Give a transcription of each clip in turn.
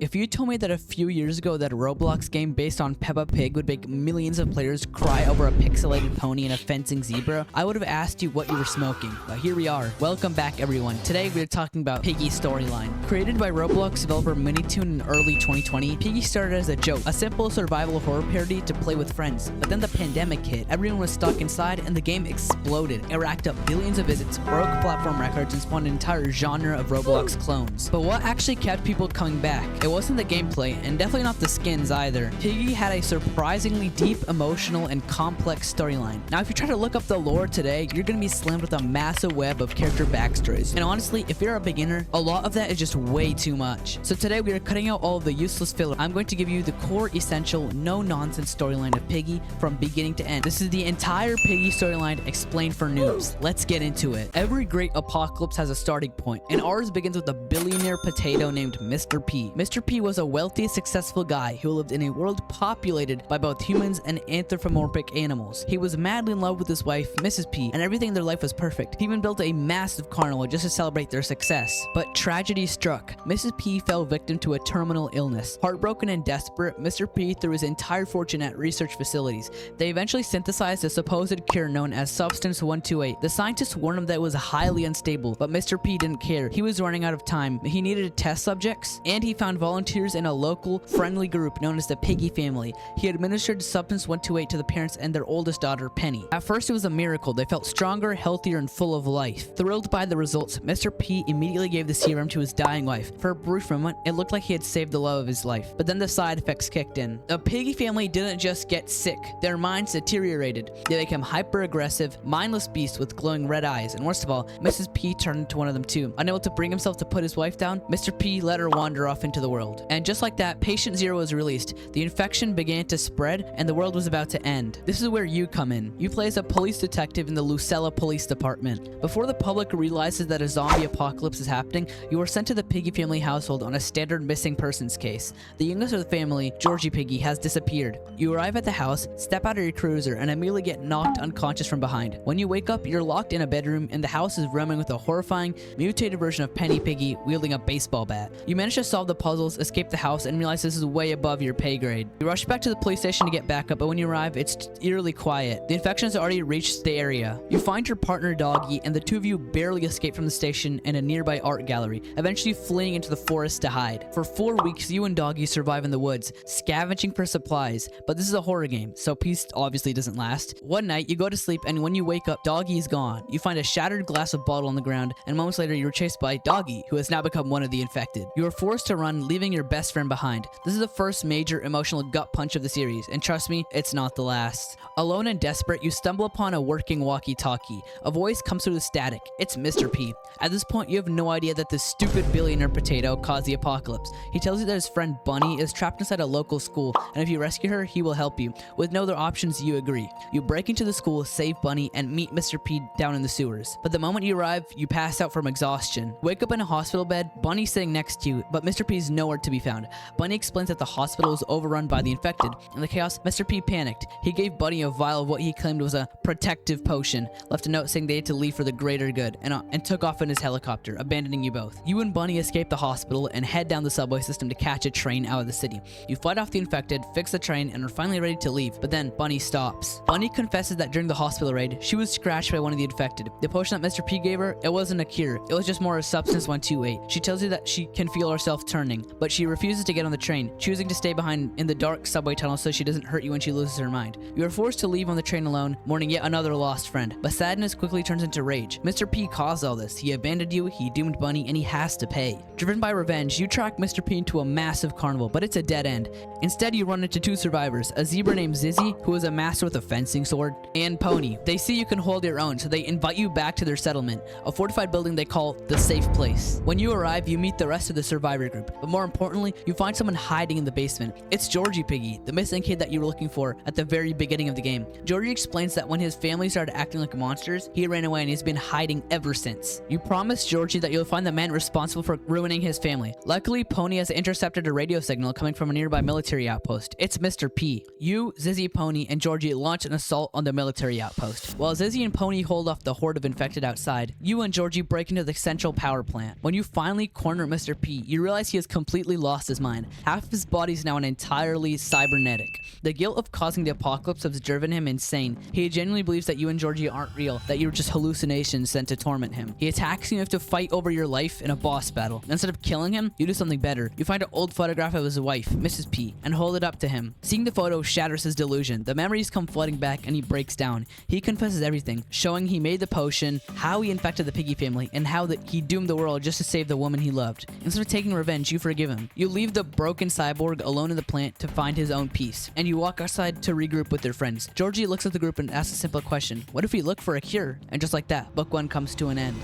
If you told me that a few years ago that a Roblox game based on Peppa Pig would make millions of players cry over a pixelated pony and a fencing zebra, I would have asked you what you were smoking. But here we are. Welcome back, everyone. Today we're talking about Piggy's storyline. Created by Roblox developer MiniToon in early 2020, Piggy started as a joke, a simple survival horror parody to play with friends. But then the pandemic hit, everyone was stuck inside, and the game exploded. It racked up billions of visits, broke platform records, and spawned an entire genre of Roblox clones. But what actually kept people coming back? It wasn't the gameplay, and definitely not the skins either. Piggy had a surprisingly deep, emotional, and complex storyline. Now, if you try to look up the lore today, you're gonna be slammed with a massive web of character backstories. And honestly, if you're a beginner, a lot of that is just way too much. So today we are cutting out all of the useless filler. I'm going to give you the core, essential, no-nonsense storyline of Piggy from beginning to end. This is the entire Piggy storyline explained for noobs. Let's get into it. Every great apocalypse has a starting point, and ours begins with a billionaire potato named Mr. P. Mr. P was a wealthy, successful guy who lived in a world populated by both humans and anthropomorphic animals. He was madly in love with his wife, Mrs. P, and everything in their life was perfect. He even built a massive carnival just to celebrate their success. But tragedy struck. Mrs. P fell victim to a terminal illness. Heartbroken and desperate, Mr. P threw his entire fortune at research facilities. They eventually synthesized a supposed cure known as Substance 128. The scientists warned him that it was highly unstable, but Mr. P didn't care. He was running out of time. He needed test subjects, and he found volunteers in a local, friendly group known as the Piggy family. He administered Substance 128 to the parents and their oldest daughter, Penny. At first, it was a miracle. They felt stronger, healthier, and full of life. Thrilled by the results, Mr. P immediately gave the serum to his dying wife. For a brief moment, it looked like he had saved the love of his life, but then the side effects kicked in. The Piggy family didn't just get sick. Their minds deteriorated. They became hyper-aggressive, mindless beasts with glowing red eyes, and worst of all, Mrs. P turned into one of them too. Unable to bring himself to put his wife down, Mr. P let her wander off into the world. And just like that, Patient Zero was released. The infection began to spread, and the world was about to end. This is where you come in. You play as a police detective in the Lucella Police Department. Before the public realizes that a zombie apocalypse is happening, you are sent to the Piggy family household on a standard missing persons case. The youngest of the family, Georgie Piggy, has disappeared. You arrive at the house, step out of your cruiser, and immediately get knocked unconscious from behind. When you wake up, you're locked in a bedroom, and the house is roaming with a horrifying, mutated version of Penny Piggy wielding a baseball bat. You manage to solve the puzzles, escape the house, and realize this is way above your pay grade. You rush back to the police station to get backup, but when you arrive, it's eerily quiet. The infection has already reached the area. You find your partner Doggy, and the two of you barely escape from the station and a nearby art gallery, eventually fleeing into the forest to hide. For 4 weeks, you and Doggy survive in the woods, scavenging for supplies, but this is a horror game, so peace obviously doesn't last. One night, you go to sleep, and when you wake up, Doggy is gone. You find a shattered glass of bottle on the ground, and moments later, you're chased by Doggy, who has now become one of the infected. You are forced to run, leaving your best friend behind. This is the first major emotional gut punch of the series, and trust me, it's not the last. Alone and desperate, you stumble upon a working walkie-talkie. A voice comes through the static. It's Mr. P. At this point, you have no idea that this stupid billionaire potato caused the apocalypse. He tells you that his friend Bunny is trapped inside a local school, and if you rescue her, he will help you. With no other options, you agree. You break into the school, save Bunny, and meet Mr. P down in the sewers. But the moment you arrive, you pass out from exhaustion. Wake up in a hospital bed, Bunny's sitting next to you, but Mr. P is nowhere to be found. Bunny explains that the hospital is overrun by the infected. In the chaos, Mr. P panicked. He gave Bunny a vial of what he claimed was a protective potion, left a note saying they had to leave for the greater good, and took off in his helicopter, abandoning you both. You and Bunny escape the hospital and head down the subway system to catch a train out of the city. You fight off the infected, fix the train, and are finally ready to leave, but then Bunny stops. Bunny confesses that during the hospital raid, she was scratched by one of the infected. The potion that Mr. P gave her, it wasn't a cure, it was just more of Substance 128. She tells you that she can feel herself turning, but she refuses to get on the train, choosing to stay behind in the dark subway tunnel so she doesn't hurt you when she loses her mind. You are forced to leave on the train alone, mourning yet another lost friend, but sadness quickly turns into rage. Mr. P caused all this. He abandoned you, he doomed Bunny, and he has to pay. Driven by revenge, you track Mr. P into a massive carnival, but it's a dead end. Instead, you run into two survivors, a zebra named Zizzy, who is a master with a fencing sword, and Pony. They see you can hold your own, so they invite you back to their settlement, a fortified building they call the safe place. When you arrive, you meet the rest of the survivor group, but more importantly, you find someone hiding in the basement. It's Georgie Piggy, the missing kid that you were looking for at the very beginning of the game. Georgie explains that when his family started acting like monsters, he ran away and he's been hiding ever since. You promise Georgie that you'll find the man responsible for ruining his family. Luckily, Pony has intercepted a radio signal coming from a nearby military outpost. It's Mr. P. You, Zizzy, Pony, and Georgie launch an assault on the military outpost. While Zizzy and Pony hold off the horde of infected outside, you and Georgie break into the central power plant. When you finally corner Mr. P, you realize he is completely completely lost his mind. Half of his body is now entirely cybernetic. The guilt of causing the apocalypse has driven him insane. He genuinely believes that you and Georgie aren't real, that you're just hallucinations sent to torment him. He attacks you and you have to fight over your life in a boss battle. Instead of killing him, you do something better. You find an old photograph of his wife, Mrs. P, and hold it up to him. Seeing the photo shatters his delusion. The memories come flooding back and he breaks down. He confesses everything, showing he made the potion, how he infected the Piggy family, and how that he doomed the world just to save the woman he loved. Instead of taking revenge, you forgive him. You leave the broken cyborg alone in the plant to find his own peace, and you walk outside to regroup with your friends. Georgie looks at the group and asks a simple question: what if we look for a cure? And just like that, book 1 comes to an end.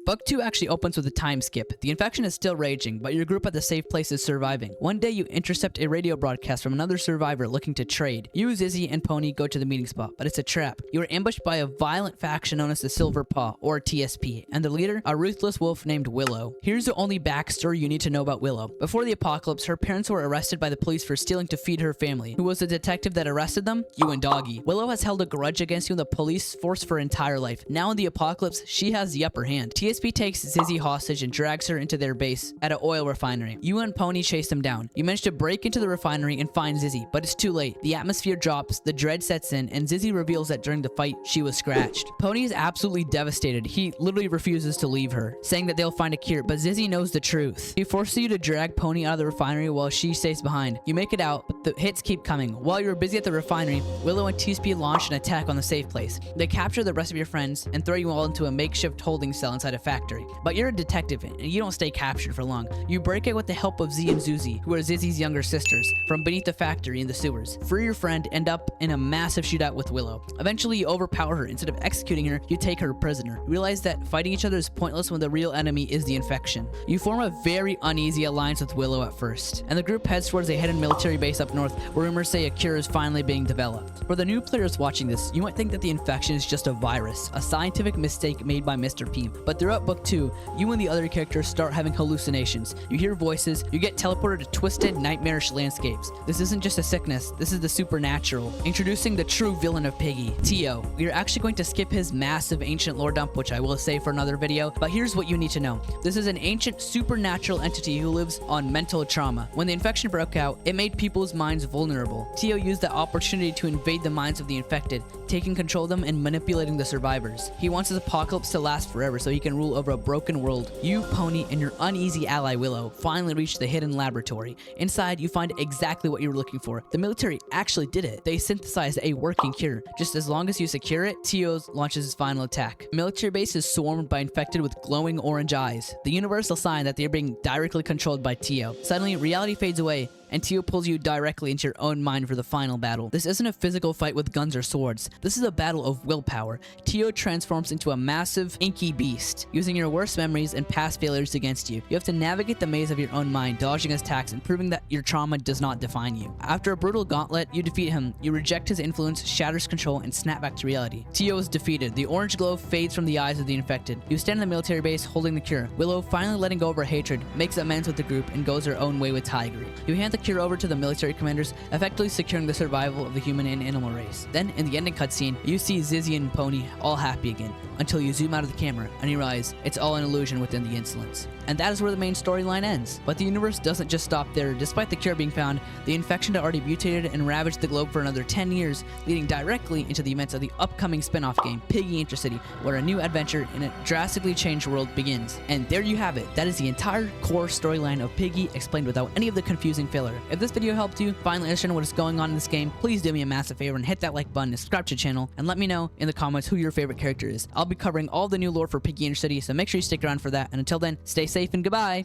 Book 2 actually opens with a time skip. The infection is still raging, but your group at the safe place is surviving. One day you intercept a radio broadcast from another survivor looking to trade. You, Zizzy, and Pony go to the meeting spot, but it's a trap. You are ambushed by a violent faction known as the Silver Paw, or TSP, and the leader, a ruthless wolf named Willow. Here's the only backstory you need to know about Willow. Before the apocalypse, her parents were arrested by the police for stealing to feed her family. Who was the detective that arrested them? You and Doggy. Willow has held a grudge against you in the police force for her entire life. Now in the apocalypse, she has the upper hand. TSP takes Zizzy hostage and drags her into their base at an oil refinery. You and Pony chase them down. You manage to break into the refinery and find Zizzy, but it's too late. The atmosphere drops, the dread sets in, and Zizzy reveals that during the fight, she was scratched. Pony is absolutely devastated. He literally refuses to leave her, saying that they'll find a cure, but Zizzy knows the truth. He forces you to drag Pony out of the refinery while she stays behind. You make it out, but the hits keep coming. While you're busy at the refinery, Willow and TSP launch an attack on the safe place. They capture the rest of your friends and throw you all into a makeshift holding cell inside a factory. But you're a detective and you don't stay captured for long. You break out with the help of Z and Zuzi, who are Zizzy's younger sisters, from beneath the factory in the sewers. Free your friend, end up in a massive shootout with Willow. Eventually you overpower her. Instead of executing her, you take her prisoner. You realize that fighting each other is pointless when the real enemy is the infection. You form a very uneasy alliance with Willow at first, and the group heads towards a hidden military base up north where rumors say a cure is finally being developed. For the new players watching this, you might think that the infection is just a virus, a scientific mistake made by Mr. P. But throughout book 2, you and the other characters start having hallucinations. You hear voices, you get teleported to twisted, nightmarish landscapes. This isn't just a sickness, this is the supernatural. Introducing the true villain of Piggy, Tio. We are actually going to skip his massive ancient lore dump, which I will save for another video, but here's what you need to know. This is an ancient supernatural entity who lives on mental trauma. When the infection broke out, it made people's minds vulnerable. Tio used the opportunity to invade the minds of the infected, taking control of them and manipulating the survivors. He wants his apocalypse to last forever so he can rule over a broken world. You, Pony, and your uneasy ally Willow finally reach the hidden laboratory. Inside, you find exactly what you were looking for. The military actually did it. They synthesized a working cure. Just as long as you secure it, Tio launches his final attack. The military base is swarmed by infected with glowing orange eyes, the universal sign that they are being directly controlled by Tio. Suddenly, reality fades away, and Tio pulls you directly into your own mind for the final battle. This isn't a physical fight with guns or swords. This is a battle of willpower. Tio transforms into a massive, inky beast, using your worst memories and past failures against you. You have to navigate the maze of your own mind, dodging his attacks and proving that your trauma does not define you. After a brutal gauntlet, you defeat him. You reject his influence, shatters control, and snap back to reality. Tio is defeated. The orange glow fades from the eyes of the infected. You stand in the military base holding the cure. Willow, finally letting go of her hatred, makes amends with the group and goes her own way with Tigery. You hand the cure over to the military commanders, effectively securing the survival of the human and animal race. Then, in the ending cutscene, you see Zizzy and Pony all happy again, until you zoom out of the camera and you realize it's all an illusion within the insolence. And that is where the main storyline ends. But the universe doesn't just stop there. Despite the cure being found, the infection had already mutated and ravaged the globe for another 10 years, leading directly into the events of the upcoming spin-off game, Piggy Intercity, where a new adventure in a drastically changed world begins. And there you have it. That is the entire core storyline of Piggy, explained without any of the confusing filler. If this video helped you finally understand what is going on in this game, please do me a massive favor and hit that like button and subscribe to the channel, and let me know in the comments who your favorite character is. I'll be covering all the new lore for Piggy Intercity, so make sure you stick around for that, and until then, stay safe and goodbye!